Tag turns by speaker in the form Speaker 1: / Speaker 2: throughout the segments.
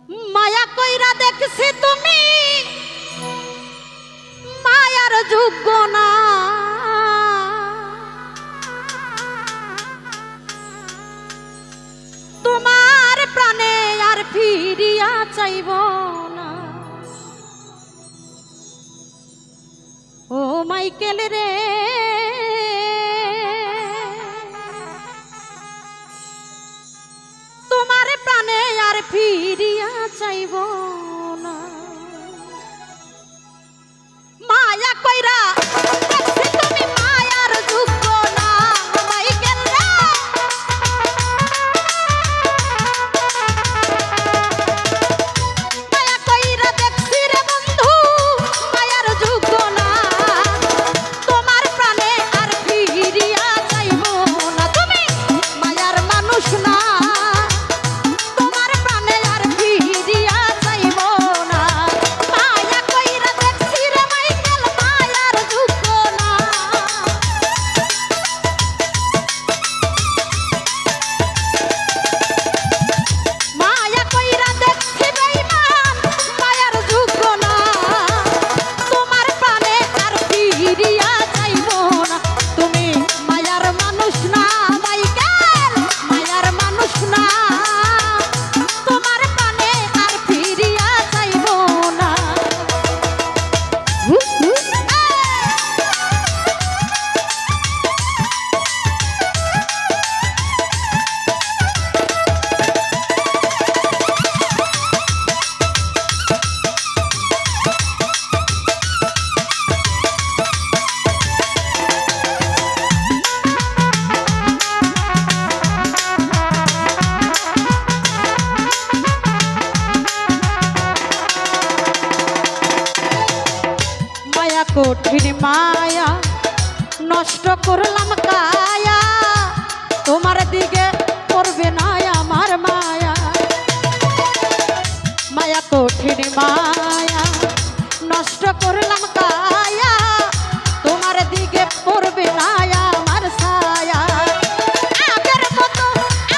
Speaker 1: মায়া কইরা দেখছি তুমি মায়ার যোগ্য না। তোমার প্রাণে আর ফিরিয়া চাইব না। ও মাইকেল রে, তোমার প্রাণে আর ফিরিয়া চাইব না। মায়া কইরা দেখছি তুমি মায়ার যোগ্য না। মাইকেল রে, মায়া কইরা দেখছি রে বন্ধু মায়ার যোগ্য না। তোমার প্রাণে আর ফিরিয়া চাইব না। তুমি মায়ার মানুষ না। তোমার প্রাণে আর ফিরিয়া চাইব না। মায়া কইরা দেখছি রে মাইকেল মায়ার যোগ্য না। মায়া কইরা দেখছি বেঈমান মায়ার যোগ্য না। তোমার প্রাণে আর ফিরিয়া চাইব না। তুমি মায়ার মানুষ না মাইকেল, মায়ার মানুষ না। তোমার প্রাণে আর ফিরিয়া চাইব না। মায়া কঠিন মায়া নষ্ট করলাম কায়া। তোমার দিকে পড়বে না আমার মায়া। মায়া কঠিন মায়া নষ্ট করলাম কায়া। তোমার দিকে পড়বে না আমার ছায়া। আগের মতো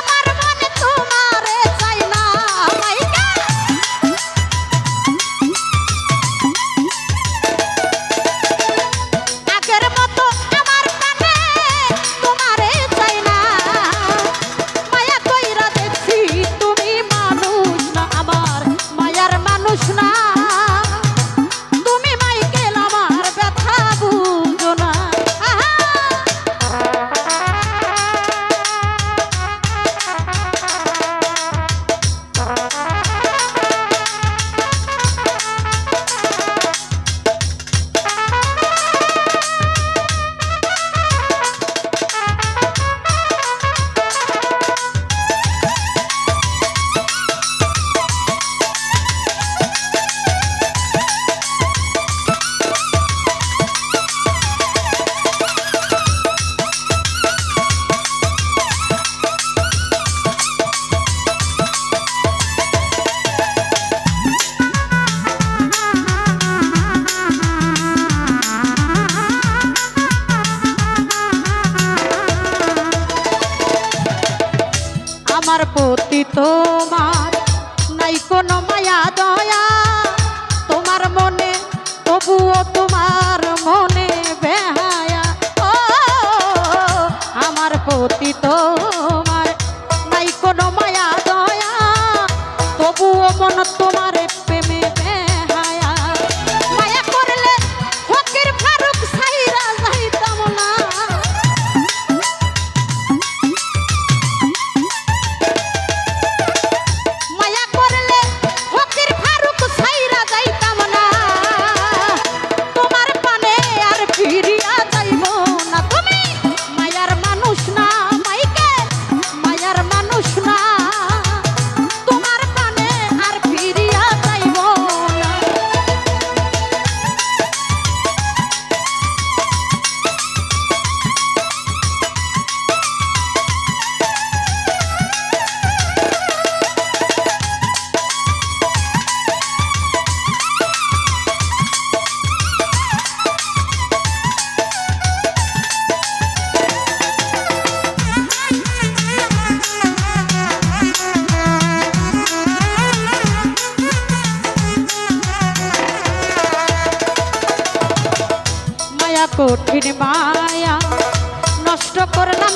Speaker 1: আমার মনে তোমারে চাই না মাইকা। আগের মতো আমার প্রাণে তোমারে চাই না। মায়া কইরা দেখছি তুমি মানুষ না, আমার মায়ার মানুষ না। তুমি মাইকেল আমার ব্যথা বুঝো না। আমার প্রতি তোমার নাই কোনো মায়া দয়া। তোমার মনে তবুও তোমার মনে বেহায়া। ও আমার প্রতি তোমার নাই কোনো মায়া দয়া। তবুও মন তোমার প্রেমে বেহায়া। মায়া করলে ফকির ফারুক সাইরা যাইতাম না। মায়া করলে ফকির ফারুক সাইরা যাইতাম না। তোমার প্রাণে আর ফিরিয়া যাইব না। তুমি মায়ার মানুষ না মাইকেল, মায়ার মানুষ না। তোমার প্রাণে আর ফিরিয়া কঠিন মায়া নষ্ট করলাম